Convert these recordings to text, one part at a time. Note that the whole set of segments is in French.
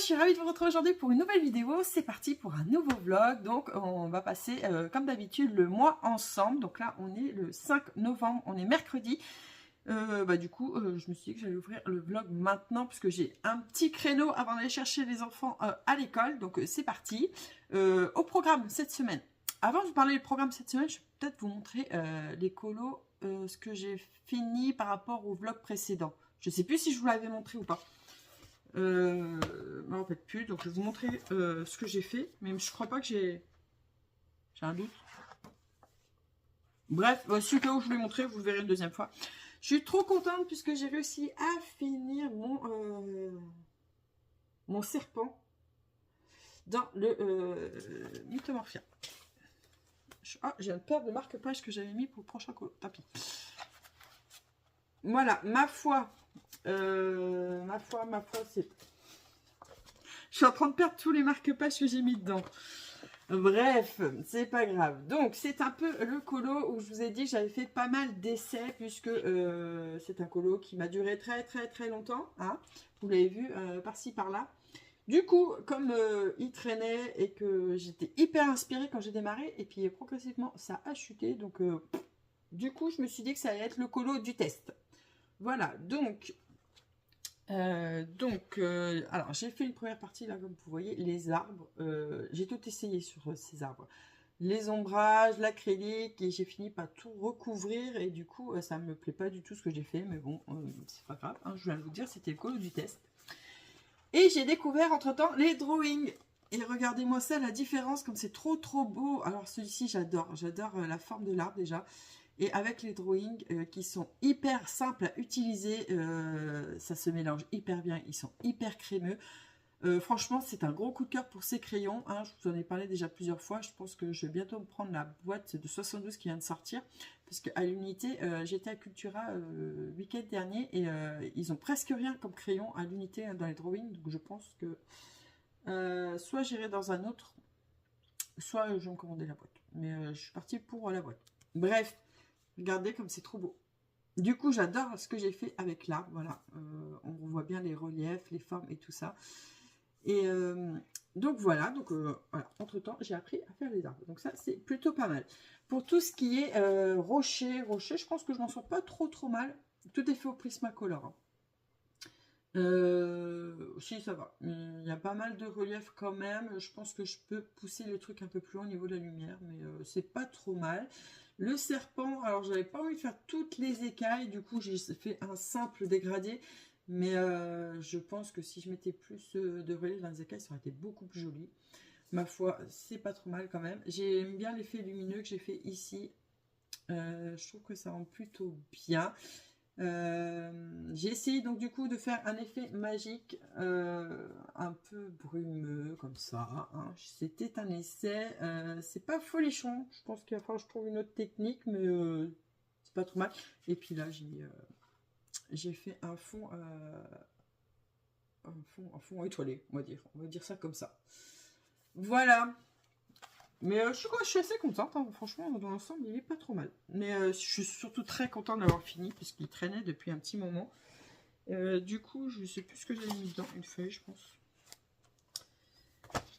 je suis ravie de vous retrouver aujourd'hui pour une nouvelle vidéo. C'est parti pour un nouveau vlog. Donc, on va passer, comme d'habitude, le mois ensemble. Donc là, on est le 5 novembre, on est mercredi. Du coup, je me suis dit que j'allais ouvrir le vlog maintenant puisque j'ai un petit créneau avant d'aller chercher les enfants à l'école. Donc, c'est parti. Au programme cette semaine. Avant de vous parler du programme cette semaine, je vais peut-être vous montrer les colos, ce que j'ai fini par rapport au vlog précédent. Je ne sais plus si je vous l'avais montré ou pas. En fait plus, donc je vais vous montrer ce que j'ai fait, mais je crois pas que j'ai un doute. Bref, celui où je vous l'ai montré, vous le verrez une deuxième fois. Je suis trop contente puisque j'ai réussi à finir mon serpent dans le Mythomorphia. J'ai une paire de marque-pages que j'avais mis pour le prochain tapis. Voilà, ma foi, c'est... Je suis en train de perdre tous les marque-pages que j'ai mis dedans. Bref, c'est pas grave. Donc, c'est un peu le colo où je vous ai dit que j'avais fait pas mal d'essais puisque c'est un colo qui m'a duré très longtemps. Hein. Vous l'avez vu par-ci, par-là. Du coup, comme il traînait et que j'étais hyper inspirée quand j'ai démarré, et puis progressivement, ça a chuté. Donc, du coup, je me suis dit que ça allait être le colo du test. Voilà, donc... alors j'ai fait une première partie là, comme vous voyez, les arbres, j'ai tout essayé sur ces arbres, les ombrages, l'acrylique, et j'ai fini par tout recouvrir, et du coup ça me plaît pas du tout ce que j'ai fait, mais bon, c'est pas grave, hein, je viens de vous dire, c'était le colo du test. Et j'ai découvert entre temps les drawings, et regardez-moi ça, la différence, comme c'est trop beau. Alors celui-ci j'adore la forme de l'arbre déjà. Et avec les drawings qui sont hyper simples à utiliser, ça se mélange hyper bien, ils sont hyper crémeux. Franchement, c'est un gros coup de cœur pour ces crayons. Hein, je vous en ai parlé déjà plusieurs fois. Je pense que je vais bientôt me prendre la boîte de 72 qui vient de sortir. Parce qu'à l'unité, j'étais à Cultura le week-end dernier et ils ont presque rien comme crayon à l'unité dans les drawings. Donc je pense que soit j'irai dans un autre, soit je vais me commander la boîte. Mais je suis partie pour la boîte. Bref. Regardez comme c'est trop beau. Du coup, j'adore ce que j'ai fait avec l'arbre. Voilà, on voit bien les reliefs, les formes et tout ça. Et donc voilà. Donc voilà. Entre temps, j'ai appris à faire les arbres. Donc ça, c'est plutôt pas mal. Pour tout ce qui est rocher, je pense que je m'en sors pas trop mal. Tout est fait au Prismacolor. Si ça va. Il y a pas mal de relief quand même. Je pense que je peux pousser le truc un peu plus loin au niveau de la lumière, mais c'est pas trop mal. Le serpent, alors j'avais pas envie de faire toutes les écailles, du coup j'ai fait un simple dégradé, mais je pense que si je mettais plus de relief dans les écailles, ça aurait été beaucoup plus joli. Ma foi, c'est pas trop mal quand même. J'aime bien l'effet lumineux que j'ai fait ici. Je trouve que ça rend plutôt bien. J'ai essayé donc du coup de faire un effet magique un peu brumeux comme ça, hein. C'était un essai, c'est pas folichon, je pense qu'il va falloir que je trouve une autre technique, mais c'est pas trop mal. Et puis là j'ai fait un fond étoilé, on va dire ça comme ça. Voilà. Mais je suis assez contente, hein. Franchement, dans l'ensemble, il est pas trop mal. Mais je suis surtout très contente d'avoir fini, puisqu'il traînait depuis un petit moment. Du coup, je sais plus ce que j'avais mis dedans, une feuille, je pense.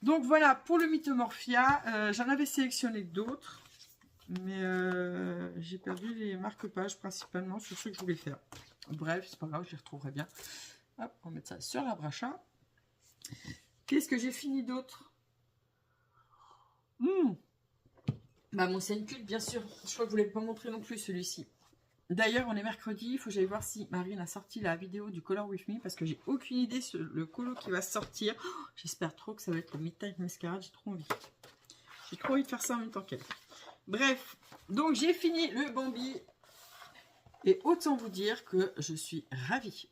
Donc voilà, pour le Mythomorphia, j'en avais sélectionné d'autres. Mais j'ai perdu les marque-pages, principalement sur ceux que je voulais faire. Bref, c'est pas grave, je les retrouverai bien. Hop, on va mettre ça sur l'arbre à chat. Qu'est-ce que j'ai fini d'autre? Mon Scène-Culte, bien sûr. Je crois que je ne vous l'ai pas montré non plus, celui-ci. D'ailleurs, on est mercredi. Il faut que j'aille voir si Marine a sorti la vidéo du Color With Me. Parce que j'ai aucune idée sur le colo qui va sortir. Oh, j'espère trop que ça va être le Midnight Masquerade. J'ai trop envie. J'ai trop envie de faire ça en même temps qu'elle. Bref. Donc, j'ai fini le Bambi. Et autant vous dire que je suis ravie.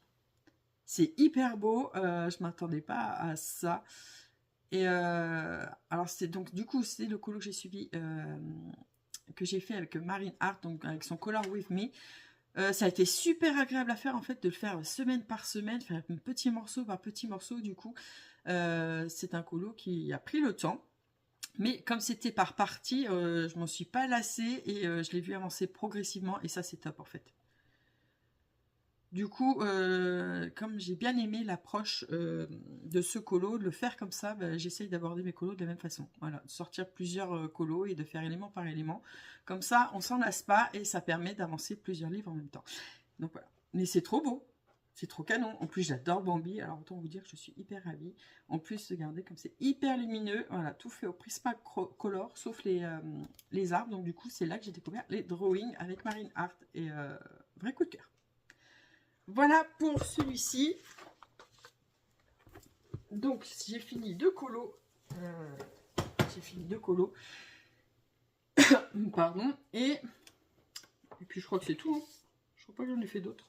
C'est hyper beau. Je ne m'attendais pas à ça. Et alors c'est donc du coup c'est le colo que j'ai suivi, que j'ai fait avec Marine Art, donc avec son Color With Me. Ça a été super agréable à faire en fait, de le faire semaine par semaine, faire petit morceau par petit morceau. Du coup c'est un colo qui a pris le temps, mais comme c'était par partie, je m'en suis pas lassée et je l'ai vu avancer progressivement, et ça c'est top en fait. Du coup, comme j'ai bien aimé l'approche de ce colo, de le faire comme ça, bah, j'essaye d'aborder mes colos de la même façon. Voilà, de sortir plusieurs colos et de faire élément par élément. Comme ça, on s'en lasse pas et ça permet d'avancer plusieurs livres en même temps. Donc voilà. Mais c'est trop beau. C'est trop canon. En plus, j'adore Bambi. Alors, autant vous dire que je suis hyper ravie. En plus, regardez comme c'est hyper lumineux. Voilà, tout fait au Prismacolor, sauf les arbres. Donc, du coup, c'est là que j'ai découvert les drawings avec Marine Art. Et vrai coup de cœur. Voilà pour celui-ci. Donc, j'ai fini 2 colos. Pardon. Et puis, je crois que c'est tout. Hein. Je crois pas que j'en ai fait d'autres.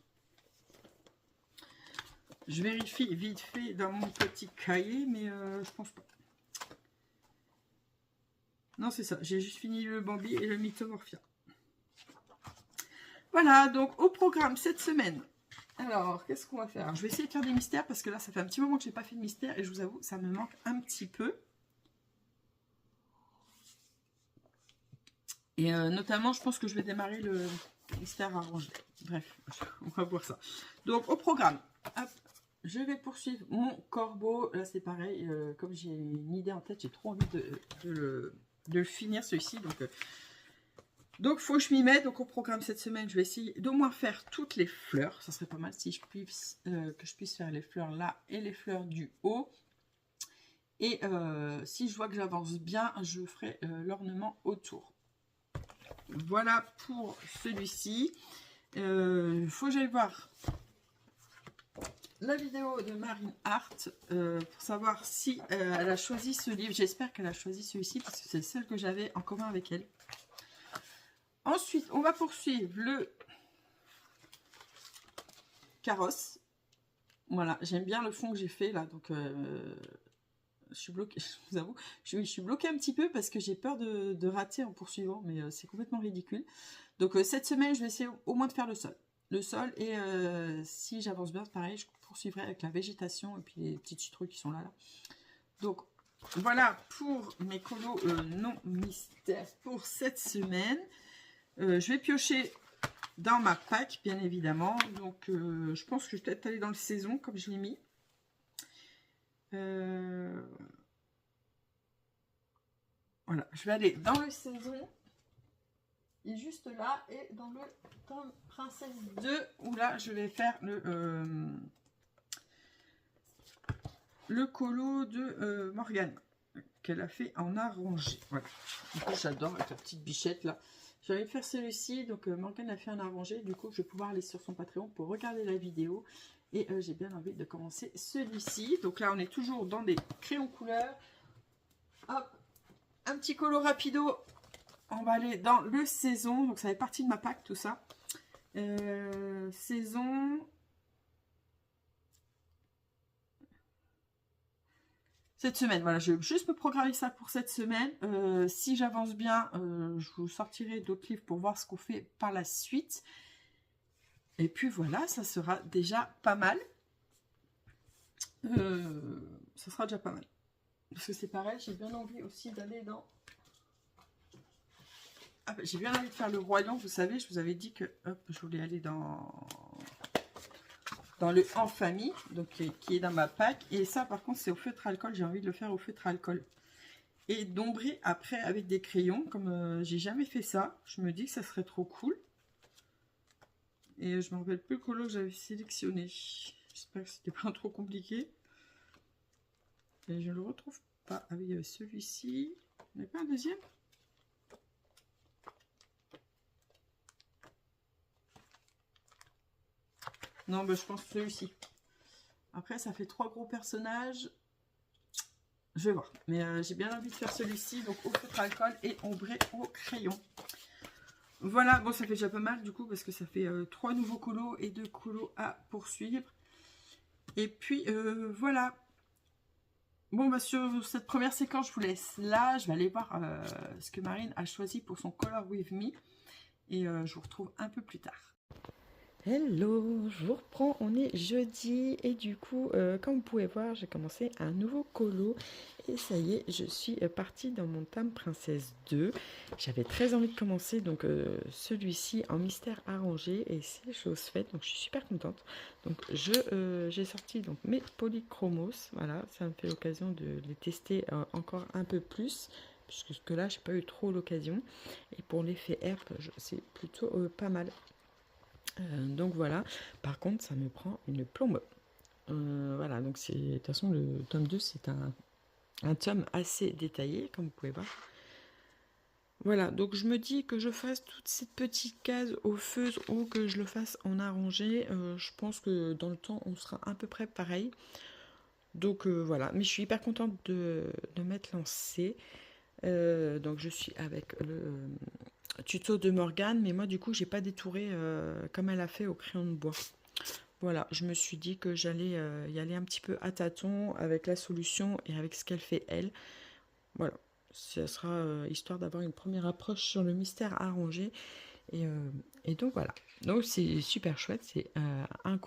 Je vérifie vite fait dans mon petit cahier, mais je pense pas. Non, c'est ça. J'ai juste fini le Bambi et le Mythomorphia. Voilà, donc au programme cette semaine. Alors, qu'est-ce qu'on va faire? Je vais essayer de faire des mystères parce que là, ça fait un petit moment que je n'ai pas fait de mystère et je vous avoue, ça me manque un petit peu. Et notamment, je pense que je vais démarrer le mystère arrangé. Bref, on va voir ça. Donc, au programme, hop, je vais poursuivre mon corbeau. Là, c'est pareil, comme j'ai une idée en tête, j'ai trop envie de le finir, celui-ci. Donc, faut que je m'y mette. Donc, au programme cette semaine, je vais essayer d'au moins faire toutes les fleurs. Ça serait pas mal si que je puisse faire les fleurs là et les fleurs du haut. Et si je vois que j'avance bien, je ferai l'ornement autour. Voilà pour celui-ci. Il faut que j'aille voir la vidéo de Marine Art pour savoir si elle a choisi ce livre. J'espère qu'elle a choisi celui-ci parce que c'est celle que j'avais en commun avec elle. Ensuite, on va poursuivre le carrosse. Voilà, j'aime bien le fond que j'ai fait là. Donc, je suis bloquée, je vous avoue. Je suis bloquée un petit peu parce que j'ai peur de rater en poursuivant. Mais c'est complètement ridicule. Donc, cette semaine, je vais essayer au moins de faire le sol. Le sol et si j'avance bien, pareil, je poursuivrai avec la végétation et puis les petites citrouilles qui sont là. Donc, voilà pour mes colos non mystères pour cette semaine. Je vais piocher dans ma pack, bien évidemment. Donc, je pense que je vais peut-être aller dans le saison, comme je l'ai mis. Voilà, je vais aller dans le saison. Et juste là, et dans le tome Princesse 2, où là, je vais faire le colo de Morgane, qu'elle a fait en arrangé. Voilà. Du coup, j'adore avec la petite bichette là. J'ai envie de faire celui-ci, donc Morgane a fait un arrangé, du coup je vais pouvoir aller sur son Patreon pour regarder la vidéo. Et j'ai bien envie de commencer celui-ci. Donc là on est toujours dans des crayons couleurs. Hop, un petit colo rapido. On va aller dans le saison, donc ça fait partie de ma pack tout ça. Saison... Cette semaine, voilà, je vais juste me programmer ça pour cette semaine. Si j'avance bien, je vous sortirai d'autres livres pour voir ce qu'on fait par la suite. Et puis voilà, ça sera déjà pas mal. Ça sera déjà pas mal. Parce que c'est pareil, j'ai bien envie aussi d'aller dans... Ah, bah, j'ai bien envie de faire le Roi Lion, vous savez, je vous avais dit que hop, je voulais aller dans le En Famille, donc qui est dans ma pack. Et ça, par contre, c'est au feutre alcool. J'ai envie de le faire au feutre alcool. Et d'ombrer après avec des crayons, comme j'ai jamais fait ça. Je me dis que ça serait trop cool. Et je me rappelle plus le colo que j'avais sélectionné. J'espère que c'était pas trop compliqué. Et je le retrouve pas. Ah oui, il y avait celui-ci. Il n'y a pas un deuxième? Non, bah, je pense celui-ci. Après, ça fait 3 gros personnages. Je vais voir. Mais j'ai bien envie de faire celui-ci. Donc, au feutre alcool et ombré au crayon. Voilà. Bon, ça fait déjà pas mal du coup. Parce que ça fait 3 nouveaux colos et 2 colos à poursuivre. Et puis, voilà. Bon, bah, sur cette première séquence, je vous laisse là. Je vais aller voir ce que Marine a choisi pour son Color With Me. Et je vous retrouve un peu plus tard. Hello, je vous reprends, on est jeudi et du coup, comme vous pouvez voir, j'ai commencé un nouveau colo et ça y est, je suis partie dans mon Thame Princesse 2. J'avais très envie de commencer donc celui-ci en mystère arrangé et c'est chose faite, donc je suis super contente. Donc j'ai sorti donc mes polychromos, voilà, ça me fait l'occasion de les tester encore un peu plus puisque là, j'ai pas eu trop l'occasion et pour l'effet herbe, c'est plutôt pas mal. Donc voilà, par contre ça me prend une plombe. Voilà, donc c'est de toute façon le tome 2 c'est un tome assez détaillé comme vous pouvez voir. Voilà, donc je me dis que je fasse toute cette petite case aux feuses ou que je le fasse en arrangé. Je pense que dans le temps on sera à peu près pareil. Donc voilà, mais je suis hyper contente de m'être lancée. Donc je suis avec le tuto de Morgane, mais moi du coup j'ai pas détouré comme elle a fait au crayon de bois. Voilà, je me suis dit que j'allais y aller un petit peu à tâtons avec la solution et avec ce qu'elle fait elle. Voilà, ça sera histoire d'avoir une première approche sur le mystère arrangé. Et donc voilà, donc c'est super chouette, c'est un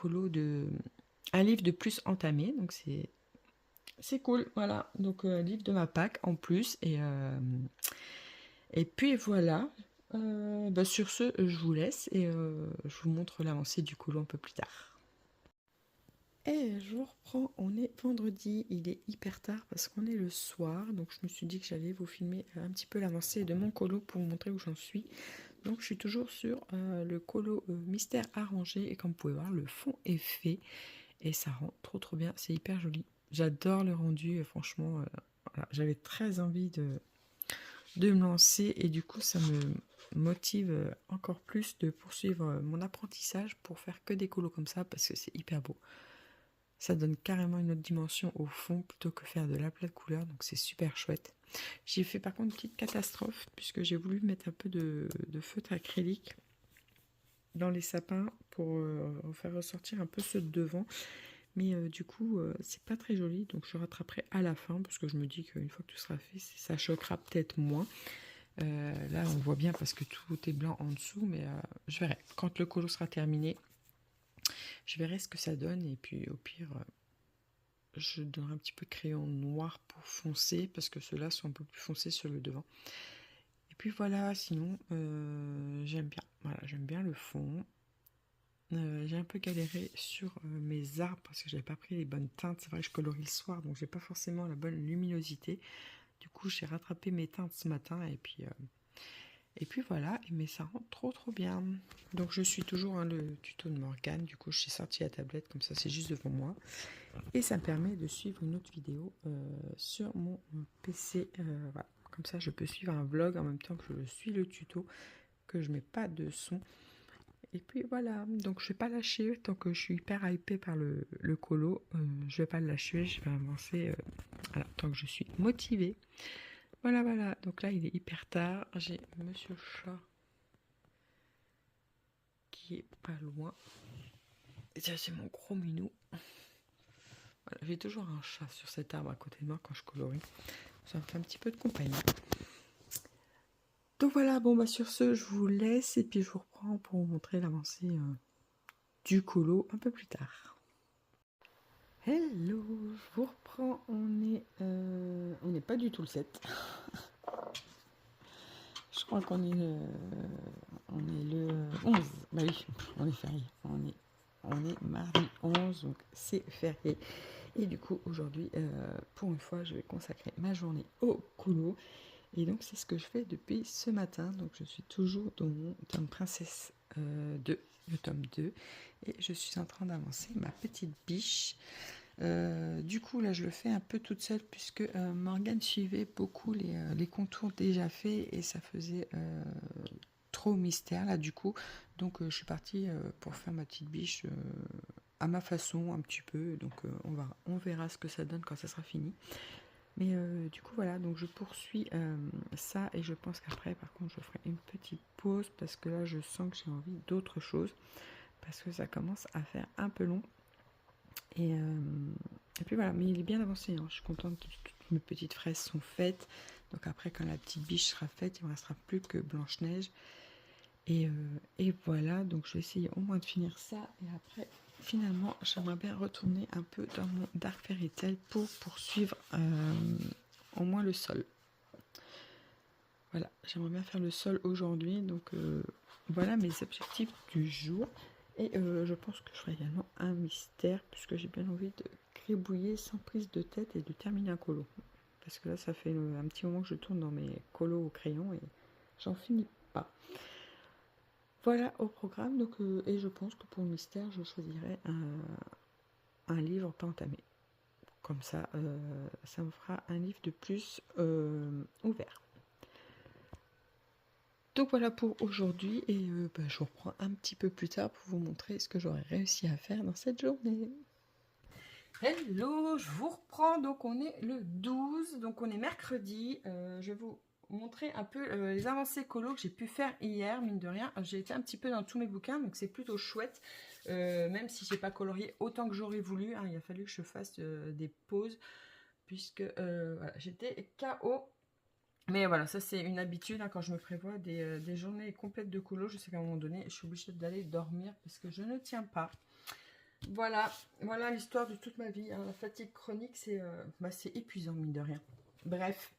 livre de plus entamé, donc c'est cool, voilà. Donc un livre de ma Pâques en plus et puis voilà. Bah, sur ce, je vous laisse et je vous montre l'avancée du colo un peu plus tard. Et je vous reprends, on est vendredi, il est hyper tard parce qu'on est le soir, donc je me suis dit que j'allais vous filmer un petit peu l'avancée de mon colo pour vous montrer où j'en suis. Donc je suis toujours sur le colo mystère arrangé et comme vous pouvez voir, le fond est fait et ça rend trop bien, c'est hyper joli. J'adore le rendu, franchement, voilà, j'avais très envie de me lancer et du coup ça me motive encore plus de poursuivre mon apprentissage pour faire que des colos comme ça parce que c'est hyper beau. Ça donne carrément une autre dimension au fond plutôt que faire de l'aplat de couleurs, donc c'est super chouette. J'ai fait par contre une petite catastrophe puisque j'ai voulu mettre un peu de feutre acrylique dans les sapins pour faire ressortir un peu ceux de devant. Mais du coup, c'est pas très joli, donc je rattraperai à la fin parce que je me dis qu'une fois que tout sera fait, ça choquera peut-être moins. Là, on voit bien parce que tout est blanc en dessous, mais je verrai. Quand le colo sera terminé, je verrai ce que ça donne et puis au pire, je donnerai un petit peu de crayon noir pour foncer parce que ceux-là sont un peu plus foncés sur le devant. Et puis voilà, sinon j'aime bien. Voilà, j'aime bien le fond. J'ai un peu galéré sur mes arbres parce que j'avais pas pris les bonnes teintes. C'est vrai que je colorie le soir, donc j'ai pas forcément la bonne luminosité. Du coup, j'ai rattrapé mes teintes ce matin et puis voilà. Mais ça rend trop bien. Donc je suis toujours le tuto de Morgane. Du coup, je suis sortie la tablette comme ça, c'est juste devant moi. Et ça me permet de suivre une autre vidéo sur mon PC. Voilà. Comme ça, je peux suivre un vlog en même temps que je suis le tuto, que je mets pas de son. Et puis voilà, donc je vais pas lâcher tant que je suis hyper hypée par le colo. Je vais pas le lâcher, je vais avancer voilà, tant que je suis motivée. Voilà. Donc là, il est hyper tard. J'ai Monsieur Chat qui est pas loin. Et ça, c'est mon gros minou. Voilà, j'ai toujours un chat sur cet arbre à côté de moi quand je colorie. Ça me fait un petit peu de compagnie. Donc voilà, bon bah sur ce, je vous laisse et puis je vous reprends pour vous montrer l'avancée du colo un peu plus tard. Hello, je vous reprends, on n'est pas du tout le 7. Je crois qu'on est le 11. Bah oui, on est férié. On est mardi 11, donc c'est férié. Et du coup, aujourd'hui, pour une fois, je vais consacrer ma journée au colo. Et donc, c'est ce que je fais depuis ce matin. Donc, je suis toujours dans mon tome Princesse 2, le tome 2. Et je suis en train d'avancer ma petite biche. Du coup, là, je le fais un peu toute seule puisque Morgane suivait beaucoup les contours déjà faits et ça faisait trop mystère, là, du coup. Donc, je suis partie pour faire ma petite biche à ma façon, un petit peu. Donc, on verra ce que ça donne quand ça sera fini. Mais du coup, voilà, donc je poursuis ça et je pense qu'après, par contre, je ferai une petite pause parce que là, je sens que j'ai envie d'autre chose parce que ça commence à faire un peu long. Et puis voilà, mais il est bien avancé, hein. Je suis contente que toutes mes petites fraises sont faites. Donc après, quand la petite biche sera faite, il ne me restera plus que Blanche-Neige. Et voilà, donc je vais essayer au moins de finir ça. Et après, finalement, j'aimerais bien retourner un peu dans mon Dark Fairy Tail pour poursuivre au moins le sol. Voilà, j'aimerais bien faire le sol aujourd'hui. Donc voilà mes objectifs du jour. Et je pense que je ferai également un mystère, puisque j'ai bien envie de gribouiller sans prise de tête et de terminer un colo. Parce que là, ça fait un petit moment que je tourne dans mes colos au crayon et j'en finis pas. Voilà au programme, donc, et je pense que pour le mystère, je choisirai un livre pas entamé. Comme ça, ça me fera un livre de plus ouvert. Donc voilà pour aujourd'hui, et je vous reprends un petit peu plus tard pour vous montrer ce que j'aurais réussi à faire dans cette journée. Hello, je vous reprends, donc on est le 12, donc on est mercredi. Je vais vous montrer un peu les avancées colo que j'ai pu faire hier, mine de rien. J'ai été un petit peu dans tous mes bouquins, donc c'est plutôt chouette, même si j'ai pas colorié autant que j'aurais voulu, hein, il a fallu que je fasse des pauses, puisque voilà, j'étais KO. Mais voilà, ça c'est une habitude, hein, quand je me prévois des journées complètes de colo, je sais qu'à un moment donné, je suis obligée d'aller dormir parce que je ne tiens pas. Voilà, voilà l'histoire de toute ma vie, hein. La fatigue chronique, c'est épuisant, mine de rien. Bref.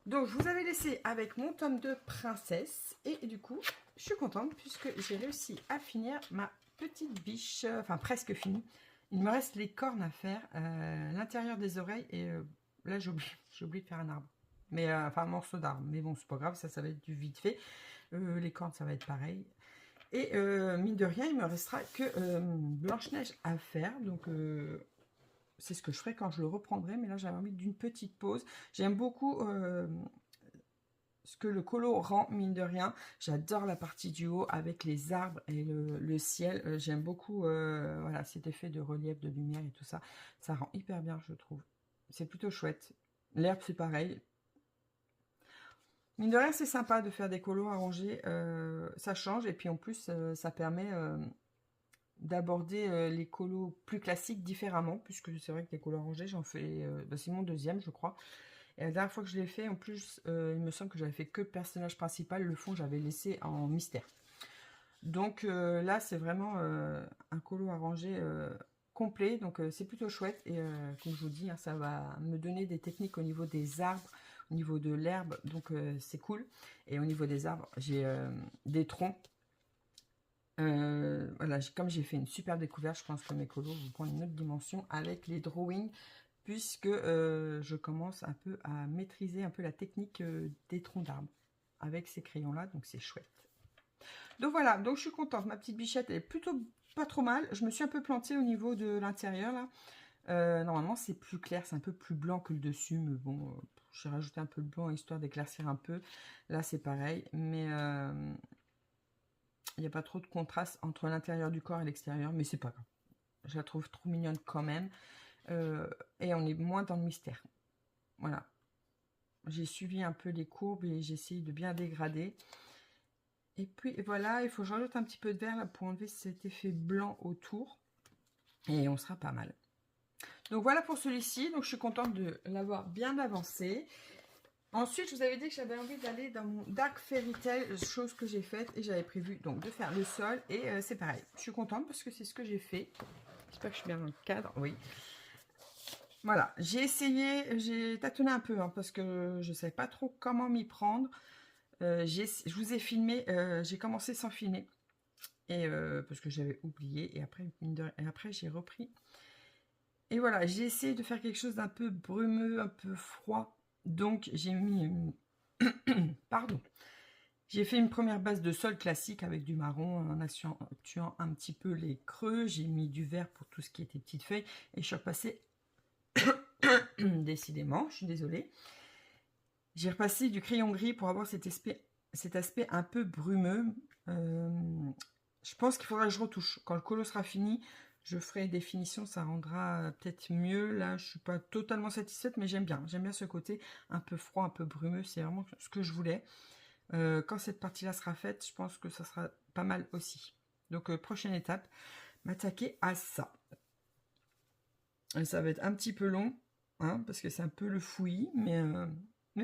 Donc, je vous avais laissé avec mon tome de princesse. Et du coup, je suis contente puisque j'ai réussi à finir ma petite biche. Enfin, presque finie. Il me reste les cornes à faire, l'intérieur des oreilles. Et là, j'ai oublié de faire un arbre. Mais, enfin, un morceau d'arbre. Mais bon, c'est pas grave, ça va être du vite fait. Les cornes, ça va être pareil. Et mine de rien, il me restera que Blanche-Neige à faire. Donc, c'est ce que je ferai quand je le reprendrai. Mais là, j'avais envie d'une petite pause. J'aime beaucoup ce que le colo rend, mine de rien. J'adore la partie du haut avec les arbres et le ciel. J'aime beaucoup voilà, cet effet de relief, de lumière et tout ça. Ça rend hyper bien, je trouve. C'est plutôt chouette. L'herbe, c'est pareil. Mine de rien, c'est sympa de faire des colos arrangés, ça change, et puis en plus, ça permet d'aborder les colos plus classiques différemment, puisque c'est vrai que les colos arrangés, j'en fais, c'est mon deuxième, je crois. Et la dernière fois que je l'ai fait, en plus, il me semble que j'avais fait que le personnage principal, le fond, j'avais laissé en mystère. Donc là, c'est vraiment un colo arrangé complet, donc c'est plutôt chouette, et comme je vous dis, hein, ça va me donner des techniques au niveau des arbres, au niveau de l'herbe, donc c'est cool. Et au niveau des arbres, j'ai des troncs. Voilà, comme j'ai fait une super découverte, je pense que mes colos vont prendre une autre dimension avec les drawings, puisque je commence un peu à maîtriser un peu la technique des troncs d'arbres avec ces crayons là, donc c'est chouette. Donc voilà, donc je suis contente, ma petite bichette elle est plutôt pas trop mal. Je me suis un peu plantée au niveau de l'intérieur là. Normalement c'est plus clair, c'est un peu plus blanc que le dessus, mais bon, j'ai rajouté un peu de blanc histoire d'éclaircir un peu. Là c'est pareil, mais il n'y a pas trop de contraste entre l'intérieur du corps et l'extérieur, mais c'est pas grave. Je la trouve trop mignonne quand même. Et on est moins dans le mystère. Voilà. J'ai suivi un peu les courbes et j'ai essayé de bien dégrader. Et puis voilà, il faut que je rajoute un petit peu de vert là pour enlever cet effet blanc autour. Et on sera pas mal. Donc voilà pour celui-ci. Donc je suis contente de l'avoir bien avancé. Ensuite, je vous avais dit que j'avais envie d'aller dans mon Dark Fairy Tail, chose que j'ai faite. Et j'avais prévu donc de faire le sol. Et c'est pareil. Je suis contente parce que c'est ce que j'ai fait. J'espère que je suis bien dans le cadre. Oui. Voilà, j'ai essayé, j'ai tâtonné un peu, hein, parce que je ne savais pas trop comment m'y prendre. Je vous ai filmé, j'ai commencé sans filmer, et parce que j'avais oublié, et après j'ai repris. Et voilà, j'ai essayé de faire quelque chose d'un peu brumeux, un peu froid. Donc j'ai mis, pardon, j'ai fait une première base de sol classique avec du marron, en accentuant un petit peu les creux. J'ai mis du vert pour tout ce qui était petites feuilles, et je suis repassée décidément, je suis désolée. J'ai repassé du crayon gris pour avoir cet aspect un peu brumeux. Je pense qu'il faudra que je retouche. Quand le colo sera fini, je ferai des finitions, ça rendra peut-être mieux. Là, je suis pas totalement satisfaite, mais j'aime bien. J'aime bien ce côté un peu froid, un peu brumeux. C'est vraiment ce que je voulais. Quand cette partie-là sera faite, je pense que ça sera pas mal aussi. Donc, prochaine étape, m'attaquer à ça. Et ça va être un petit peu long, hein, parce que c'est un peu le fouillis, mais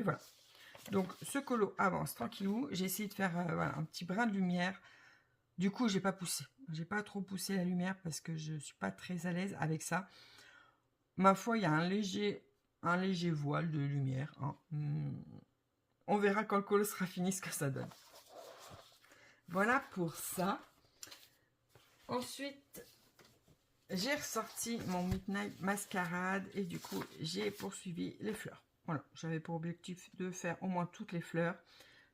voilà. Donc, ce colo avance tranquillou. J'ai essayé de faire voilà, un petit brin de lumière. Du coup, j'ai pas poussé. J'ai pas trop poussé la lumière parce que je suis pas très à l'aise avec ça. Ma foi, il y a un léger voile de lumière. Hein. On verra quand le colo sera fini ce que ça donne. Voilà pour ça. Ensuite, j'ai ressorti mon Midnight Mascarade et du coup, j'ai poursuivi les fleurs. Voilà, j'avais pour objectif de faire au moins toutes les fleurs.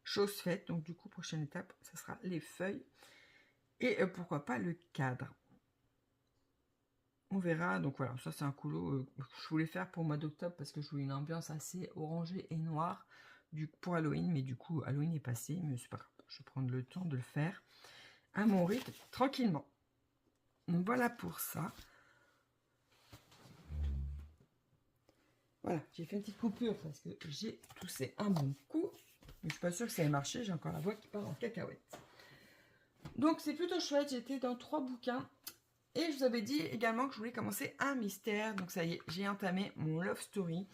Chose faite, donc du coup, prochaine étape, ce sera les feuilles. Et pourquoi pas le cadre. On verra, donc voilà, ça c'est un colo que je voulais faire pour le mois d'octobre parce que je voulais une ambiance assez orangée et noire pour Halloween, mais du coup Halloween est passé, mais c'est pas grave, je vais prendre le temps de le faire à mon rythme, tranquillement. Donc voilà pour ça. Voilà, j'ai fait une petite coupure parce que j'ai toussé un bon coup, mais je suis pas sûre que ça ait marché, j'ai encore la voix qui part en cacahuète. Donc c'est plutôt chouette, j'étais dans 3 bouquins. Et je vous avais dit également que je voulais commencer un mystère. Donc ça y est, j'ai entamé mon Love Story.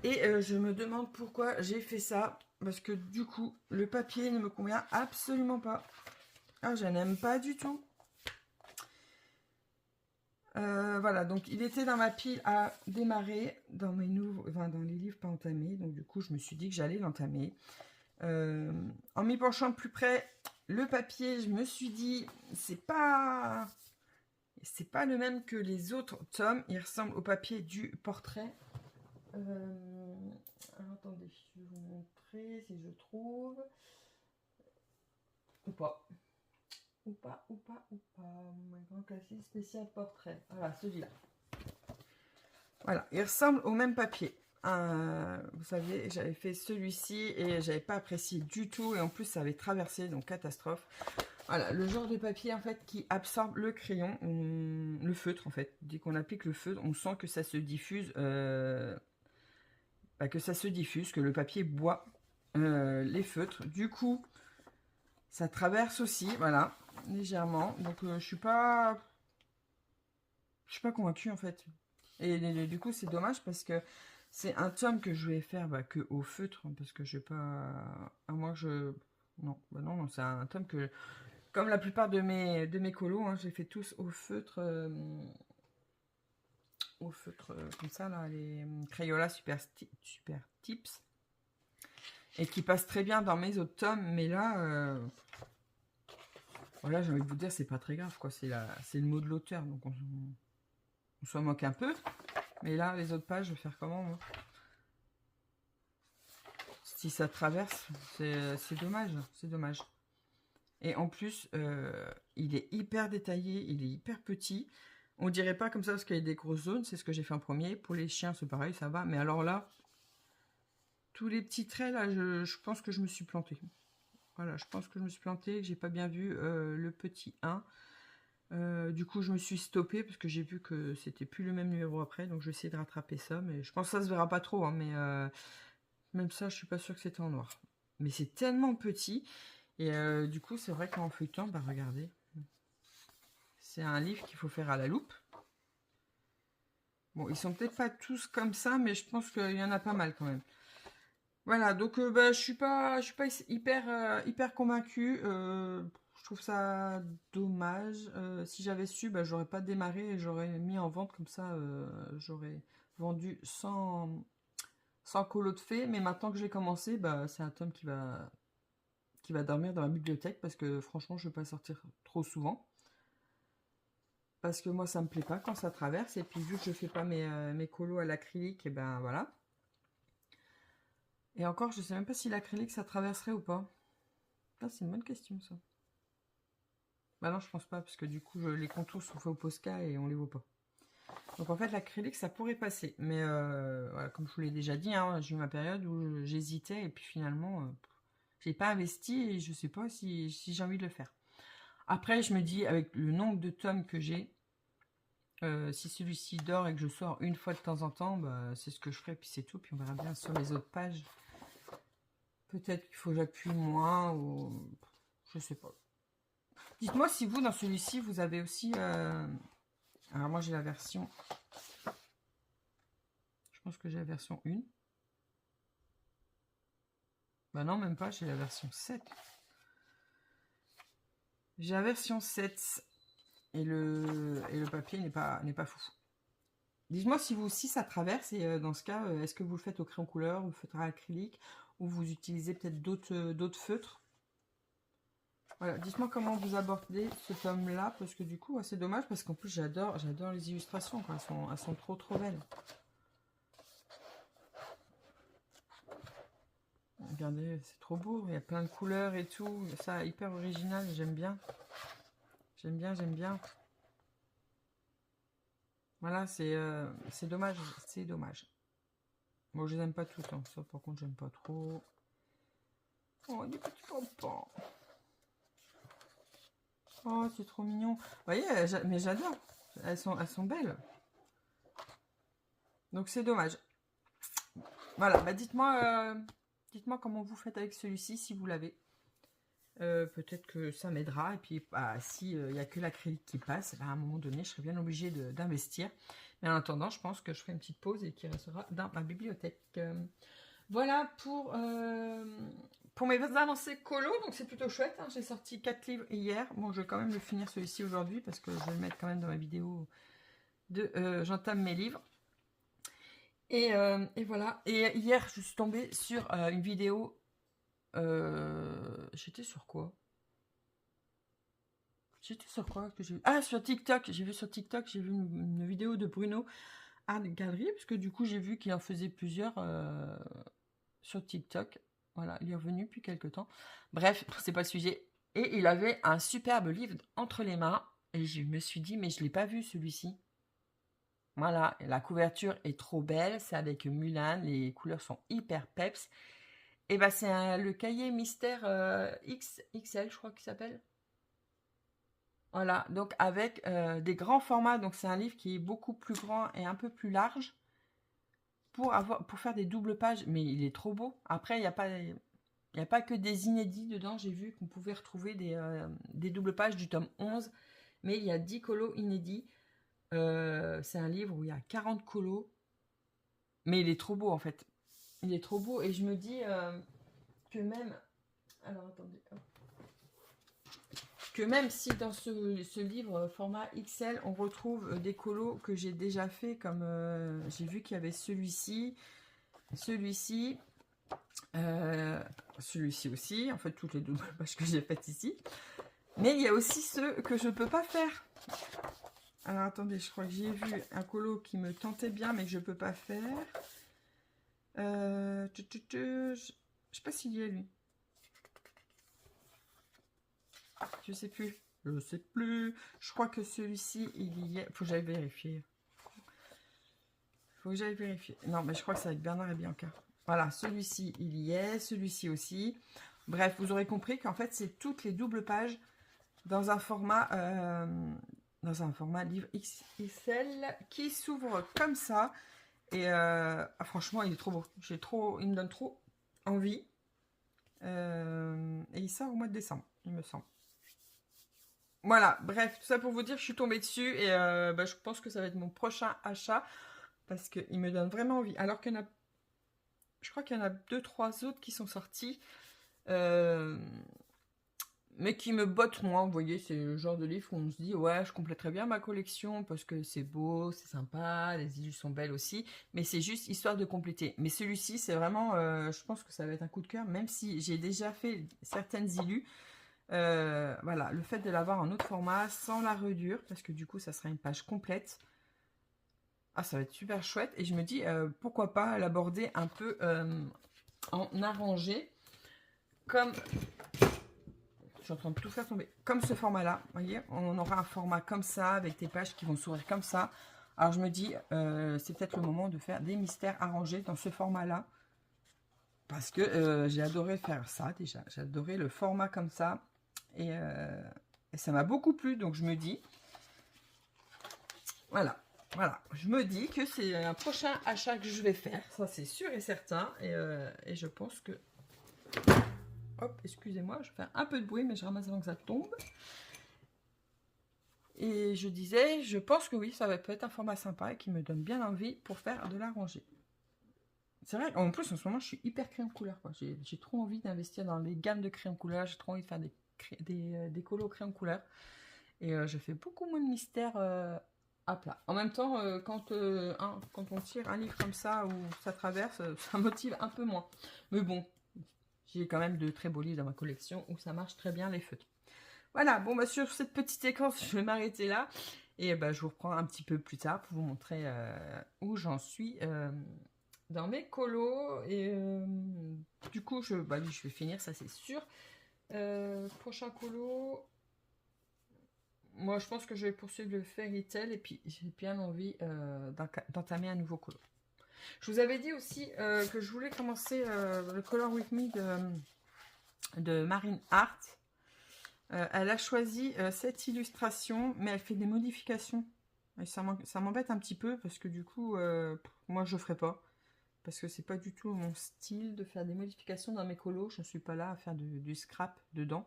Et je me demande pourquoi j'ai fait ça. Parce que du coup, le papier ne me convient absolument pas. Ah, je n'aime pas du tout. Voilà, donc il était dans ma pile à démarrer dans mes nouveaux, enfin, dans les livres pas entamés. Donc du coup, je me suis dit que j'allais l'entamer. En m'y penchant de plus près, le papier, je me suis dit, c'est pas le même que les autres tomes. Il ressemble au papier du portrait. Alors, attendez, je vais vous montrer si je trouve. Ou pas. Ou pas. Mon grand classique spécial portrait. Voilà, celui-là. Voilà, il ressemble au même papier. Vous savez, j'avais fait celui-ci et j'avais pas apprécié du tout. Et en plus, ça avait traversé, donc catastrophe. Voilà, le genre de papier en fait qui absorbe le crayon, le feutre en fait. Dès qu'on applique le feutre, on sent que ça se diffuse, que le papier boit les feutres. Du coup, ça traverse aussi, voilà, légèrement. Donc je suis pas convaincue en fait. Et du coup, c'est dommage parce que c'est un tome que je vais faire que au feutre, parce que je vais pas, à moins que je, non, c'est un tome que comme la plupart de mes colos, hein, j'ai fait tous au feutre comme ça, là, les Crayola super Tips. Et qui passent très bien dans mes autres tomes, mais là, voilà, j'ai envie de vous dire, c'est pas très grave, quoi. C'est le mot de l'auteur, donc on s'en moque un peu. Mais là, les autres pages, je vais faire comment, moi? Si ça traverse, c'est dommage, c'est dommage. Et en plus, il est hyper détaillé, il est hyper petit. On dirait pas comme ça parce qu'il y a des grosses zones, c'est ce que j'ai fait en premier. Pour les chiens, c'est pareil, ça va. Mais alors là, tous les petits traits, là, je pense que je me suis plantée. Voilà, je pense que je me suis plantée, que j'ai pas bien vu le petit 1. Du coup, je me suis stoppée parce que j'ai vu que c'était plus le même numéro après. Donc, je vais essayer de rattraper ça. Mais je pense que ça se verra pas trop. Hein, mais même ça, je suis pas sûre que c'était en noir. Mais c'est tellement petit. Et du coup, c'est vrai qu'en feuilletant, bah regardez. C'est un livre qu'il faut faire à la loupe. Bon, ils sont peut-être pas tous comme ça, mais je pense qu'il y en a pas mal quand même. Voilà, donc je suis pas hyper convaincue. Je trouve ça dommage. Si j'avais su, j'aurais pas démarré et j'aurais mis en vente comme ça. J'aurais vendu sans colo de fées. Mais maintenant que j'ai commencé, c'est un tome qui va dormir dans ma bibliothèque parce que franchement, je vais pas sortir trop souvent. Parce que moi, ça me plaît pas quand ça traverse. Et puis, vu que je fais pas mes colos à l'acrylique, et ben voilà. Et encore, je sais même pas si l'acrylique, ça traverserait ou pas. Ah, c'est une bonne question, ça. Bah non, je pense pas, parce que du coup, les contours sont faits au Posca et on les voit pas. Donc en fait, l'acrylique, ça pourrait passer. Mais voilà, comme je vous l'ai déjà dit, hein, j'ai eu ma période où j'hésitais. Et puis finalement, j'ai pas investi et je sais pas si j'ai envie de le faire. Après, je me dis, avec le nombre de tomes que j'ai, si celui-ci dort et que je sors une fois de temps en temps, c'est ce que je ferai, puis c'est tout. Puis on verra bien sur les autres pages. Peut-être qu'il faut que j'appuie moins, ou je sais pas. Dites-moi si vous, dans celui-ci, vous avez aussi... Alors moi, j'ai la version... Je pense que j'ai la version 1. Bah non, même pas, j'ai la version 7. J'ai la version 7. Et le papier n'est pas foufou. Dites-moi si ça traverse, et dans ce cas, est-ce que vous le faites au crayon couleur, ou le feutre à acrylique, ou vous utilisez peut-être d'autres feutres. Voilà, dites-moi comment vous abordez ce tome-là, parce que du coup, c'est dommage, parce qu'en plus, j'adore les illustrations, quoi. Elles sont trop belles. Regardez, c'est trop beau, il y a plein de couleurs et tout, ça, hyper original, j'aime bien. J'aime bien. Voilà, c'est dommage, c'est dommage. Bon, je les aime pas toutes, hein. Ça, par contre, j'aime pas trop. Oh, des petits pompons. Oh, c'est trop mignon. Vous voyez, mais j'adore. Elles sont belles. Donc, c'est dommage. Voilà, bah dites-moi comment vous faites avec celui-ci, si vous l'avez. Peut-être que ça m'aidera. Et puis, bah, si il n'y a que l'acrylique qui passe, bah, à un moment donné, je serai bien obligée d'investir. Mais en attendant, je pense que je ferai une petite pause et qui restera dans ma bibliothèque. Voilà pour mes avancées colo. Donc, c'est plutôt chouette. Hein. J'ai sorti 4 livres hier. Bon, je vais quand même le finir celui-ci aujourd'hui parce que je vais le mettre quand même dans ma vidéo de j'entame mes livres. Et voilà. Et hier, je suis tombée sur une vidéo. J'étais sur quoi que j'ai vu? Ah, sur TikTok. J'ai vu une vidéo de Bruno Art Gallery, parce que du coup, j'ai vu qu'il en faisait plusieurs sur TikTok. Voilà, il est revenu depuis quelques temps. Bref, c'est pas le sujet. Et il avait un superbe livre entre les mains. Et je me suis dit, mais je l'ai pas vu celui-ci. Voilà, la couverture est trop belle. C'est avec Mulan. Les couleurs sont hyper peps. Et bah, c'est le cahier mystère XL, je crois qu'il s'appelle. Voilà, donc avec des grands formats. Donc c'est un livre qui est beaucoup plus grand et un peu plus large pour faire des doubles pages. Mais il est trop beau. Après, il n'y a pas que des inédits dedans. J'ai vu qu'on pouvait retrouver des doubles pages du tome 11. Mais il y a 10 colos inédits. C'est un livre où il y a 40 colos. Mais il est trop beau en fait. Il est trop beau. Et je me dis que même... Alors attendez. Que même si dans ce livre format XL, on retrouve des colos que j'ai déjà fait, comme j'ai vu qu'il y avait celui-ci aussi, en fait toutes les doubles pages que j'ai faites ici. Mais il y a aussi ceux que je peux pas faire. Alors attendez, je crois que j'ai vu un colo qui me tentait bien, mais que je peux pas faire. Je sais pas s'il y a lui. Je sais plus. Je crois que celui-ci, il y est. Faut que j'aille vérifier. Non, mais je crois que c'est avec Bernard et Bianca. Voilà, celui-ci, il y est. Celui-ci aussi. Bref, vous aurez compris qu'en fait, c'est toutes les doubles pages dans un format livre XL qui s'ouvre comme ça. Et franchement, il est trop beau. Il me donne trop envie. Et il sort au mois de décembre, il me semble. Voilà, bref, tout ça pour vous dire que je suis tombée dessus et je pense que ça va être mon prochain achat parce qu'il me donne vraiment envie. Alors qu'il y en a, je crois qu'il y en a 2-3 autres qui sont sortis, mais qui me bottent moins. Vous voyez, c'est le genre de livre où on se dit ouais, je compléterais bien ma collection parce que c'est beau, c'est sympa, les illus sont belles aussi, mais c'est juste histoire de compléter. Mais celui-ci, c'est vraiment, je pense que ça va être un coup de cœur, même si j'ai déjà fait certaines illus. Voilà, le fait de l'avoir en autre format, sans la redure, parce que du coup, ça sera une page complète. Ah, ça va être super chouette. Et je me dis, pourquoi pas l'aborder un peu en arrangé, comme... Je suis en train de tout faire tomber. Comme ce format-là, vous voyez, on aura un format comme ça, avec des pages qui vont s'ouvrir comme ça. Alors, je me dis, c'est peut-être le moment de faire des mystères arrangés dans ce format-là. Parce que j'ai adoré faire ça, déjà. J'ai adoré le format comme ça. Et ça m'a beaucoup plu, donc je me dis, voilà, je me dis que c'est un prochain achat que je vais faire, ça c'est sûr et certain, et je pense que, hop, excusez-moi, je fais un peu de bruit, mais je ramasse avant que ça tombe, et je disais, je pense que oui, ça va peut être un format sympa et qui me donne bien envie pour faire de la rangée. C'est vrai, en plus en ce moment je suis hyper crayon couleur, quoi. J'ai trop envie d'investir dans les gammes de crayons couleur, j'ai trop envie de faire des colos crayons couleur. Et je fais beaucoup moins de mystères à plat. En même temps, quand on tire un livre comme ça où ça traverse, ça motive un peu moins. Mais bon, j'ai quand même de très beaux livres dans ma collection où ça marche très bien les feutres. Voilà, bon bah sur cette petite séquence, je vais m'arrêter là. Et bah, je vous reprends un petit peu plus tard pour vous montrer où j'en suis dans mes colos. Et du coup, je vais finir, ça c'est sûr. Prochain colo, moi je pense que je vais poursuivre le Fairy Tail et puis j'ai bien envie d'entamer un nouveau colo. Je vous avais dit aussi que je voulais commencer le Color With Me de Marine Art. Elle a choisi cette illustration, mais elle fait des modifications. Et ça m'embête un petit peu parce que du coup, moi je ne ferai pas. Parce que c'est pas du tout mon style de faire des modifications dans mes colos. Je ne suis pas là à faire du scrap dedans.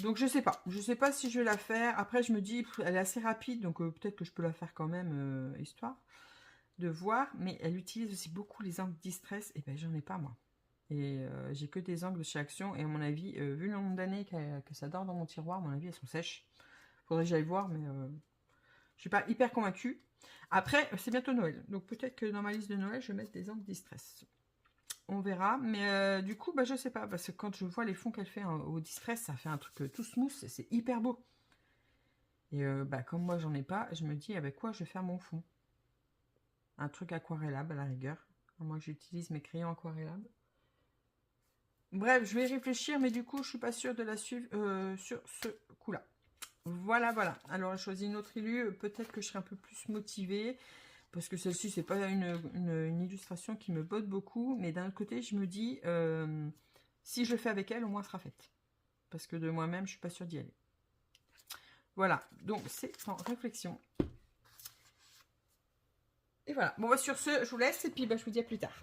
Donc je sais pas. Je sais pas si je vais la faire. Après je me dis, elle est assez rapide, donc peut-être que je peux la faire quand même, histoire de voir. Mais elle utilise aussi beaucoup les angles distress. Et ben j'en ai pas moi. Et j'ai que des angles chez Action. Et à mon avis, vu le nombre d'années que ça dort dans mon tiroir, à mon avis, elles sont sèches. Faudrait que j'aille voir, mais je suis pas hyper convaincue. Après, c'est bientôt Noël. Donc peut-être que dans ma liste de Noël, je vais mettre des angles distress. On verra. Mais du coup, bah, je sais pas. Parce que quand je vois les fonds qu'elle fait au distress, ça fait un truc tout smooth. C'est hyper beau. Et bah, comme moi, j'en ai pas, je me dis avec quoi je vais faire mon fond. Un truc aquarellable à la rigueur. Moi, j'utilise mes crayons aquarellables. Bref, je vais y réfléchir, mais du coup, je suis pas sûre de la suivre sur ce coup-là. Voilà, voilà. Alors, j'ai choisi une autre illu. Peut-être que je serai un peu plus motivée. Parce que celle-ci, c'est pas une illustration qui me botte beaucoup. Mais d'un autre côté, je me dis, si je le fais avec elle, au moins, elle sera faite. Parce que de moi-même, je suis pas sûre d'y aller. Voilà. Donc, c'est en réflexion. Et voilà. Bon, bah, sur ce, je vous laisse. Et puis, bah, je vous dis à plus tard.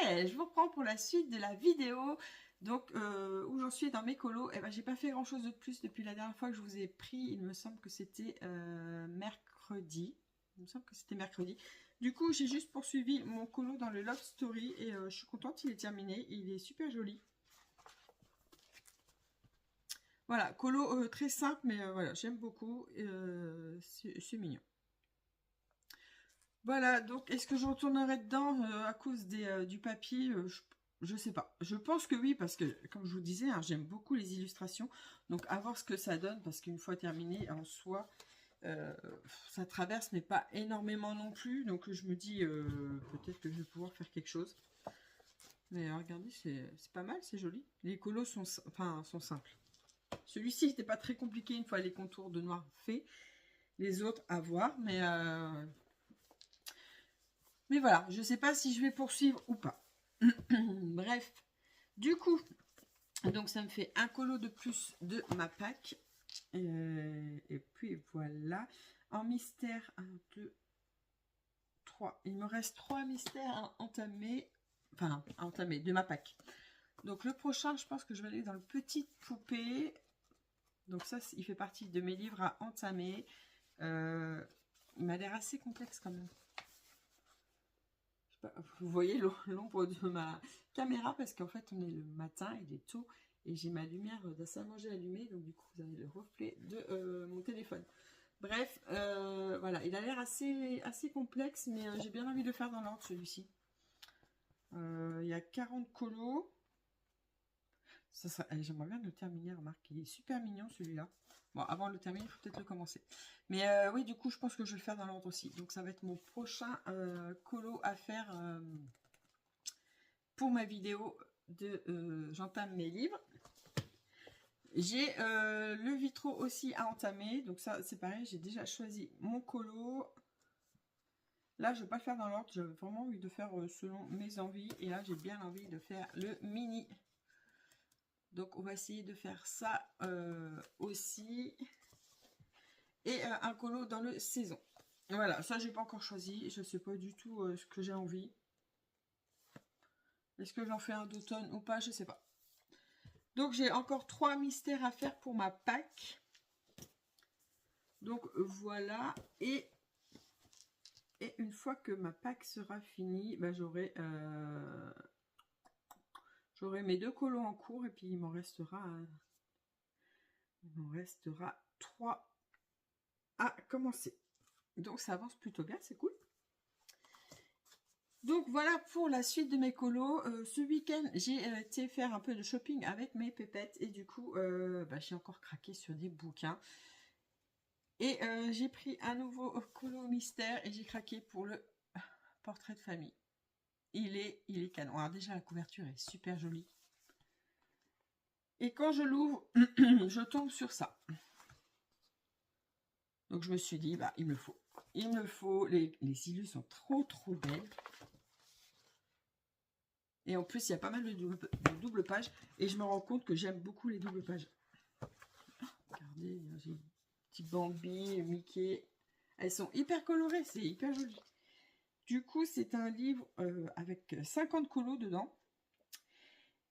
Et je vous reprends pour la suite de la vidéo. Donc, où j'en suis dans mes colos, et ben, j'ai pas fait grand chose de plus depuis la dernière fois que je vous ai pris. Il me semble que c'était mercredi. Il me semble que c'était mercredi. Du coup, j'ai juste poursuivi mon colo dans le Love Story et je suis contente, il est terminé. Il est super joli. Voilà, colo très simple, mais voilà, j'aime beaucoup. C'est mignon. Voilà, donc est-ce que je retournerai dedans à cause du papier je sais pas. Je pense que oui, parce que, comme je vous disais, hein, j'aime beaucoup les illustrations. Donc, à voir ce que ça donne, parce qu'une fois terminé, en soi, ça traverse, mais pas énormément non plus. Donc, je me dis, peut-être que je vais pouvoir faire quelque chose. Mais regardez, c'est pas mal, c'est joli. Les colos sont simples. Celui-ci n'était pas très compliqué une fois les contours de noir faits. Les autres, à voir, mais voilà, je sais pas si je vais poursuivre ou pas. Bref, du coup, donc ça me fait un colo de plus de ma pack. Et puis voilà, en mystère, 1, 2, 3. Il me reste 3 mystères à entamer. Enfin, à entamer de ma pack. Donc le prochain, je pense que je vais aller dans le petit poupée. Donc ça, il fait partie de mes livres à entamer. Il m'a l'air assez complexe quand même. Vous voyez l'ombre de ma caméra parce qu'en fait on est le matin, il est tôt et j'ai ma lumière de salle à manger allumée, donc du coup vous avez le reflet de mon téléphone. Bref, voilà, il a l'air assez complexe, mais j'ai bien envie de le faire dans l'ordre celui-ci. Il y a 40 colos. J'aimerais bien le terminer, remarque, il est super mignon celui-là. Bon, avant de le terminer, il faut peut-être le commencer. Mais oui, du coup, je pense que je vais le faire dans l'ordre aussi. Donc, ça va être mon prochain colo à faire pour ma vidéo de j'entame mes livres. J'ai le vitro aussi à entamer. Donc, ça, c'est pareil, j'ai déjà choisi mon colo. Là, je ne vais pas le faire dans l'ordre. J'avais vraiment envie de faire selon mes envies. Et là, j'ai bien envie de faire le mini. Donc, on va essayer de faire ça aussi. Et un colo dans le saison. Voilà, ça, j'ai pas encore choisi. Je sais pas du tout ce que j'ai envie. Est-ce que j'en fais un d'automne ou pas? Je sais pas. Donc, j'ai encore 3 mystères à faire pour ma pack. Donc, voilà. Et Et une fois que ma pack sera finie, bah, j'aurai mes 2 colos en cours et puis il m'en restera 3 à commencer. Donc ça avance plutôt bien, c'est cool. Donc voilà pour la suite de mes colos. Ce week-end, j'ai été faire un peu de shopping avec mes pépettes et du coup, j'ai encore craqué sur des bouquins. Et j'ai pris un nouveau colo mystère et j'ai craqué pour le portrait de famille. Il est canon. Alors déjà, la couverture est super jolie. Et quand je l'ouvre, je tombe sur ça. Donc je me suis dit, bah il me le faut. Il me le faut. Les illus sont trop belles. Et en plus, il y a pas mal de double pages. Et je me rends compte que j'aime beaucoup les doubles pages. Regardez, j'ai petit Bambi, Mickey. Elles sont hyper colorées, c'est hyper joli. Du coup, c'est un livre avec 50 colos dedans.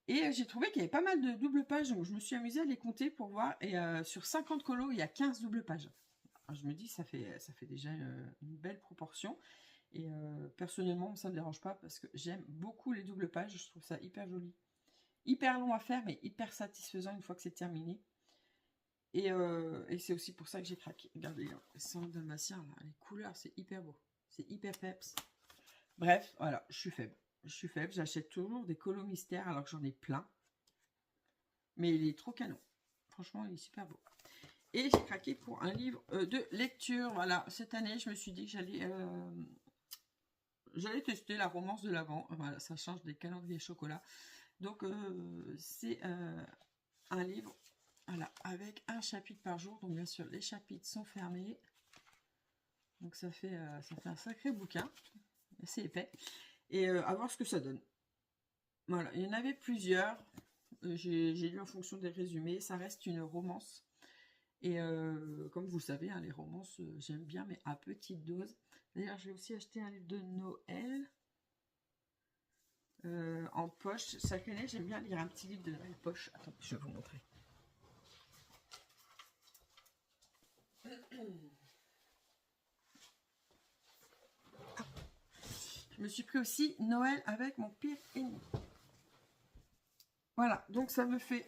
Et j'ai trouvé qu'il y avait pas mal de doubles pages, donc je me suis amusée à les compter pour voir. Et sur 50 colos, il y a 15 doubles pages. Alors, je me dis, ça fait déjà une belle proportion. Et personnellement, ça ne me dérange pas parce que j'aime beaucoup les doubles pages. Je trouve ça hyper joli. Hyper long à faire, mais hyper satisfaisant une fois que c'est terminé. Et c'est aussi pour ça que j'ai craqué. Regardez, les sang dalmatien, les couleurs, c'est hyper beau. C'est hyper peps. Bref, voilà, je suis faible. J'achète toujours des colos mystères alors que j'en ai plein. Mais il est trop canon. Franchement, il est super beau. Et j'ai craqué pour un livre de lecture. Voilà, cette année, je me suis dit que j'allais tester la romance de l'Avent. Voilà, ça change des calendriers chocolat. Donc, c'est un livre, voilà, avec un chapitre par jour. Donc, bien sûr, les chapitres sont fermés. Donc, ça fait un sacré bouquin. C'est épais. Et à voir ce que ça donne. Voilà, il y en avait plusieurs. J'ai lu en fonction des résumés. Ça reste une romance. Et comme vous le savez, hein, les romances, j'aime bien, mais à petite dose. D'ailleurs, j'ai aussi acheté un livre de Noël en poche. Chaque année, j'aime bien lire un petit livre de Noël poche. Attends, je vais vous montrer. Je me suis pris aussi Noël avec mon pire ennemi. Voilà, donc ça me fait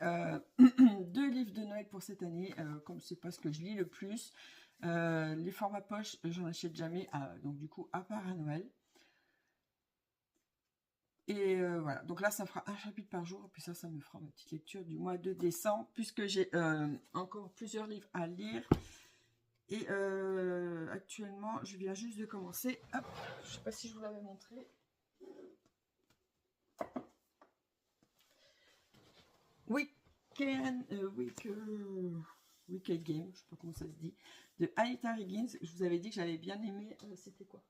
2 livres de Noël pour cette année, comme c'est pas ce que je lis le plus. Les formats poche, j'en achète jamais, donc du coup, à part à Noël. Et voilà, donc là, ça fera un chapitre par jour, et puis ça me fera ma petite lecture du mois de décembre, puisque j'ai encore plusieurs livres à lire. Et actuellement, je viens juste de commencer. Hop, je sais pas si je vous l'avais montré. Wicked Game, je sais pas comment ça se dit, de Anita Higgins. Je vous avais dit que j'avais bien aimé. C'était quoi?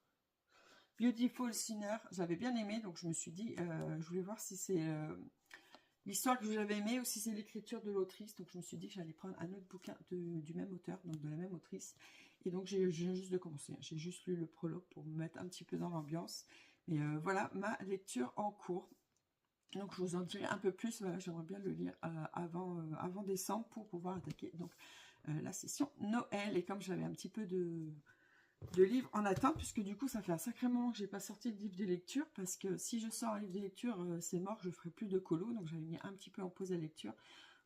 Beautiful Sinner. J'avais bien aimé, donc je me suis dit, je voulais voir si c'est l'histoire que j'avais aimée ou si c'est l'écriture de l'autrice. Donc je me suis dit que j'allais prendre un autre bouquin du même auteur, donc de la même autrice. Et donc j'ai juste de commencer. J'ai juste lu le prologue pour me mettre un petit peu dans l'ambiance. Et voilà ma lecture en cours. Donc je vous en dirai un peu plus. Voilà, j'aimerais bien le lire avant décembre pour pouvoir attaquer donc la session Noël. Et comme j'avais un petit peu de livres en attente, puisque du coup ça fait un sacré moment que j'ai pas sorti de livre de lecture, parce que si je sors un livre de lecture, c'est mort, je ferai plus de colo. Donc j'avais mis un petit peu en pause la lecture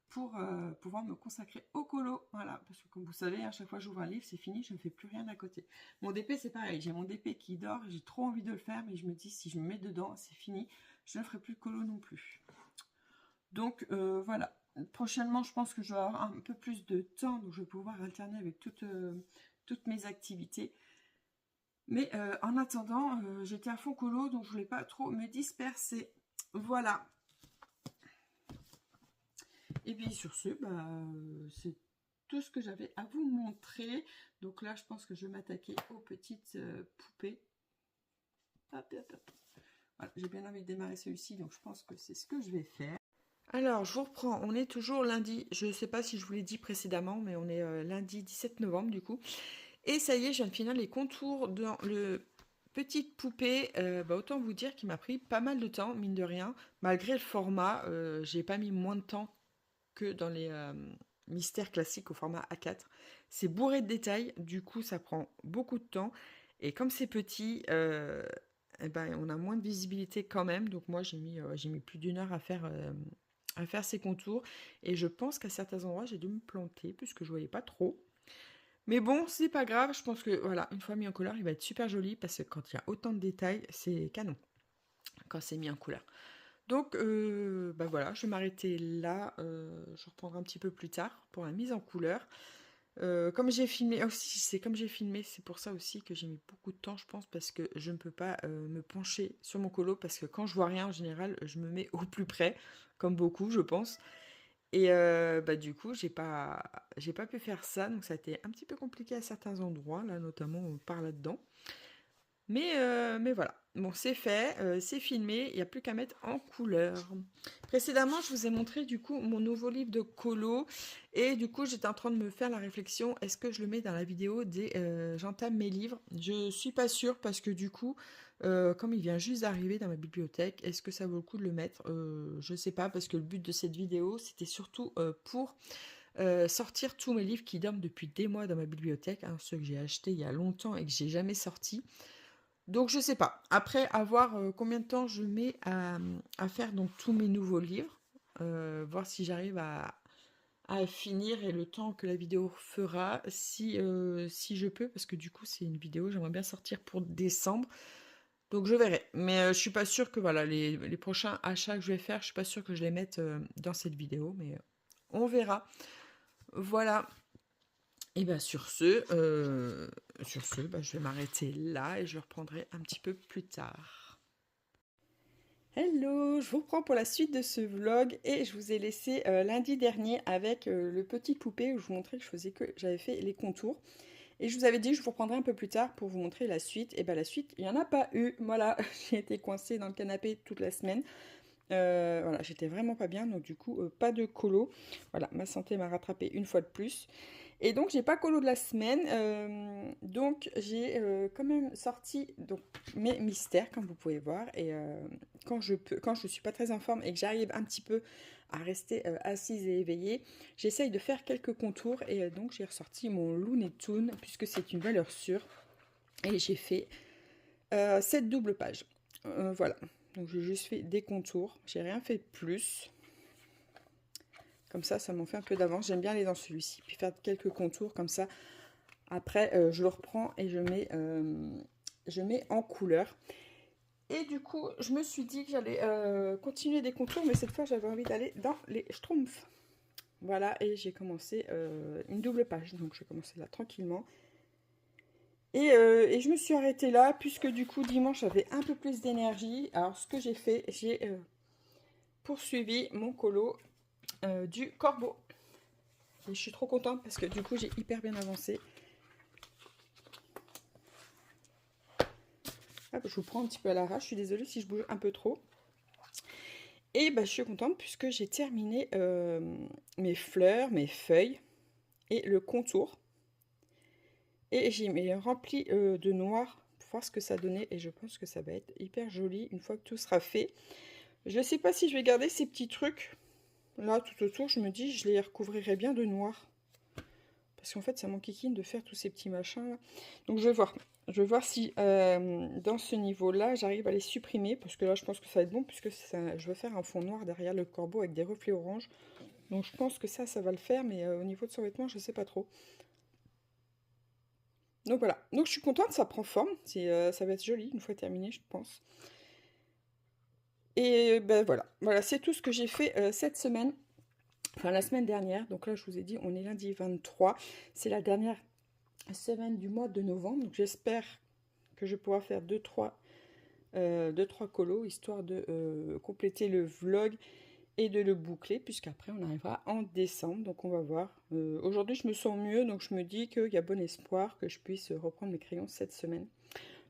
pour pouvoir me consacrer au colo. Voilà, parce que comme vous savez, à chaque fois que j'ouvre un livre, c'est fini, je ne fais plus rien à côté. Mon DP, c'est pareil, j'ai mon DP qui dort, j'ai trop envie de le faire, mais je me dis, si je me mets dedans, c'est fini, je ne ferai plus de colo non plus. Donc voilà, prochainement, je pense que je vais avoir un peu plus de temps, donc je vais pouvoir alterner avec toutes mes activités. Mais en attendant, j'étais à fond colo, donc je voulais pas trop me disperser. Voilà. Et puis sur ce, c'est tout ce que j'avais à vous montrer. Donc là, je pense que je vais m'attaquer aux petites poupées. Hop, hop, hop. Voilà, j'ai bien envie de démarrer celui-ci, donc je pense que c'est ce que je vais faire. Alors, je vous reprends. On est toujours lundi. Je ne sais pas si je vous l'ai dit précédemment, mais on est lundi 17 novembre du coup. Et ça y est, je viens de finir les contours dans le petite poupée. Autant vous dire qu'il m'a pris pas mal de temps, mine de rien. Malgré le format, j'ai pas mis moins de temps que dans les mystères classiques au format A4. C'est bourré de détails, du coup ça prend beaucoup de temps. Et comme c'est petit, eh ben, on a moins de visibilité quand même. Donc moi, j'ai mis plus d'1 heure à faire ces contours. Et je pense qu'à certains endroits, j'ai dû me planter puisque je voyais pas trop. Mais bon, c'est pas grave. Je pense que voilà, une fois mis en couleur, il va être super joli parce que quand il y a autant de détails, c'est canon quand c'est mis en couleur. Donc, bah voilà, je vais m'arrêter là. Je reprendrai un petit peu plus tard pour la mise en couleur. Comme j'ai filmé aussi, c'est comme j'ai filmé, c'est pour ça aussi que j'ai mis beaucoup de temps, je pense, parce que je ne peux pas me pencher sur mon colo, parce que quand je vois rien, en général, je me mets au plus près, comme beaucoup, je pense. Et bah, du coup, j'ai pas pu faire ça, donc ça a été un petit peu compliqué à certains endroits, là, notamment par là-dedans. Mais voilà, bon, c'est fait, c'est filmé, il n'y a plus qu'à mettre en couleur. Précédemment, je vous ai montré du coup mon nouveau livre de colo, et du coup, j'étais en train de me faire la réflexion, est-ce que je le mets dans la vidéo des j'entame mes livres? Je suis pas sûre parce que du coup, comme il vient juste d'arriver dans ma bibliothèque, est-ce que ça vaut le coup de le mettre? Je sais pas, parce que le but de cette vidéo, c'était surtout pour sortir tous mes livres qui dorment depuis des mois dans ma bibliothèque, hein, ceux que j'ai achetés il y a longtemps et que j'ai jamais sortis. Donc je sais pas. Après, à voir combien de temps je mets à faire donc tous mes nouveaux livres. Voir si j'arrive à finir et le temps que la vidéo fera, si je peux, parce que du coup c'est une vidéo, j'aimerais bien sortir pour décembre. Donc je verrai. Mais je suis pas sûre que voilà, les prochains achats que je vais faire, je suis pas sûre que je les mette dans cette vidéo, mais on verra. Voilà. Et bien sur ce, bah, je vais m'arrêter là et je reprendrai un petit peu plus tard. Hello, je vous reprends pour la suite de ce vlog et je vous ai laissé lundi dernier avec le petit poupée où je vous montrais que j'avais fait les contours. Et je vous avais dit que je vous reprendrai un peu plus tard pour vous montrer la suite. Et bien la suite, il n'y en a pas eu. Voilà, j'ai été coincée dans le canapé toute la semaine. Voilà, j'étais vraiment pas bien, donc du coup, pas de colo. Voilà, ma santé m'a rattrapé une fois de plus. Et donc, j'ai pas colo de la semaine. Donc, j'ai quand même sorti donc, mes mystères, comme vous pouvez voir. Et quand je suis pas très en forme et que j'arrive un petit peu à rester assise et éveillée, j'essaye de faire quelques contours. Et donc, j'ai ressorti mon Looney Tunes, puisque c'est une valeur sûre. Et j'ai fait 7 doubles pages. Voilà. Donc, j'ai juste fait des contours. J'ai rien fait de plus. Comme ça m'en fait un peu d'avance. J'aime bien aller dans celui-ci. Puis faire quelques contours comme ça. Après, je le reprends et je mets en couleur. Et du coup, je me suis dit que j'allais continuer des contours. Mais cette fois, j'avais envie d'aller dans les schtroumpfs. Voilà, et j'ai commencé une double page. Donc, je vais commencer là tranquillement. Et je me suis arrêtée là, puisque du coup, dimanche, j'avais un peu plus d'énergie. Alors, ce que j'ai fait, j'ai poursuivi mon colo du corbeau. Et je suis trop contente parce que du coup, j'ai hyper bien avancé. Hop, je vous prends un petit peu à l'arrache. Je suis désolée si je bouge un peu trop. Et bah, je suis contente puisque j'ai terminé mes fleurs, mes feuilles et le contour. Et j'ai rempli de noir pour voir ce que ça donnait. Et je pense que ça va être hyper joli une fois que tout sera fait. Je ne sais pas si je vais garder ces petits trucs là tout autour. Je me dis je les recouvrirai bien de noir. Parce qu'en fait ça m'enquiquine de faire tous ces petits machins là. Donc je vais voir. Je vais voir si dans ce niveau-là, j'arrive à les supprimer. Parce que là, je pense que ça va être bon. Puisque je vais faire un fond noir derrière le corbeau avec des reflets orange. Donc je pense que ça va le faire. Mais au niveau de son vêtement, je ne sais pas trop. Donc voilà. Donc je suis contente, ça prend forme. Ça va être joli une fois terminé, je pense. Et ben voilà. Voilà, c'est tout ce que j'ai fait cette semaine. Enfin, la semaine dernière. Donc là, je vous ai dit, on est lundi 23. C'est la dernière semaine du mois de novembre. Donc j'espère que je pourrai faire 2-3 colos, histoire de compléter le vlog et de le boucler, puisqu'après on arrivera en décembre. Donc on va voir. Aujourd'hui je me sens mieux, donc je me dis qu'il y a bon espoir que je puisse reprendre mes crayons cette semaine.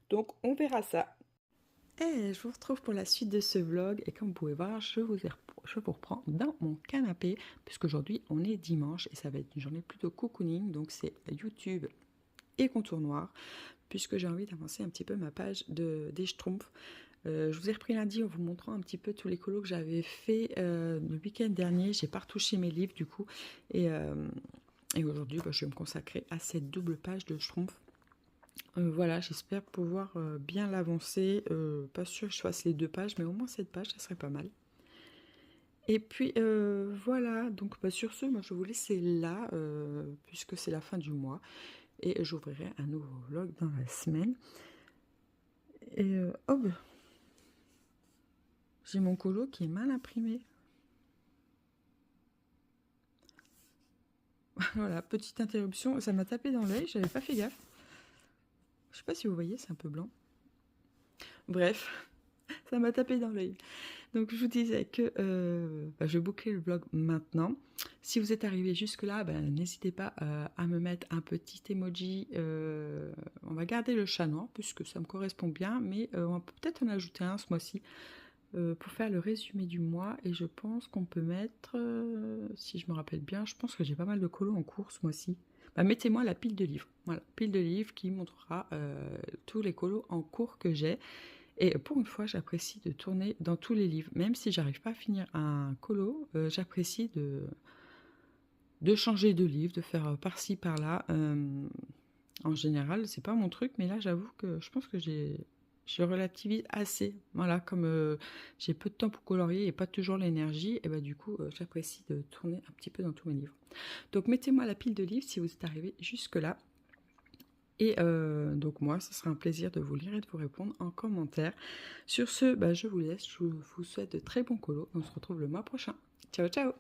Donc on verra ça. Et je vous retrouve pour la suite de ce vlog. Et comme vous pouvez voir, je vous reprends dans mon canapé, puisqu'aujourd'hui on est dimanche et ça va être une journée plutôt cocooning. Donc c'est YouTube et contour noir, puisque j'ai envie d'avancer un petit peu ma page des Schtroumpfs. Je vous ai repris lundi en vous montrant un petit peu tous les colos que j'avais fait le week-end dernier. J'ai pas retouché mes livres du coup. Et aujourd'hui, je vais me consacrer à cette double page de Schtroumpfs. Voilà, j'espère pouvoir bien l'avancer. Pas sûr que je fasse les 2 pages, mais au moins 7 pages, ça serait pas mal. Et puis voilà, donc bah, sur ce, moi je vais vous laisser là, puisque c'est la fin du mois. Et j'ouvrirai un nouveau vlog dans la semaine. Et oh, bah, j'ai mon colo qui est mal imprimé. Voilà, petite interruption, ça m'a tapé dans l'œil, j'avais pas fait gaffe. Je sais pas si vous voyez, c'est un peu blanc. Bref, ça m'a tapé dans l'œil. Donc je vous disais que je vais boucler le vlog maintenant. Si vous êtes arrivé jusque là, n'hésitez pas à me mettre un petit emoji. On va garder le chat noir puisque ça me correspond bien, mais on peut peut-être en ajouter un ce mois-ci pour faire le résumé du mois. Et je pense qu'on peut mettre, si je me rappelle bien, je pense que j'ai pas mal de colos en cours ce mois-ci. Mettez-moi la pile de livres. Voilà, pile de livres qui montrera tous les colos en cours que j'ai. Et pour une fois, j'apprécie de tourner dans tous les livres. Même si j'arrive pas à finir un colo, j'apprécie de changer de livre, de faire par-ci, par-là. En général, c'est pas mon truc, mais là, j'avoue que je pense que je relativise assez. Voilà, comme j'ai peu de temps pour colorier et pas toujours l'énergie, et du coup, j'apprécie de tourner un petit peu dans tous mes livres. Donc, mettez-moi la pile de livres si vous êtes arrivé jusque-là. Et donc moi, ce sera un plaisir de vous lire et de vous répondre en commentaire. Sur ce, je vous laisse, je vous souhaite de très bons colos. On se retrouve le mois prochain. Ciao, ciao!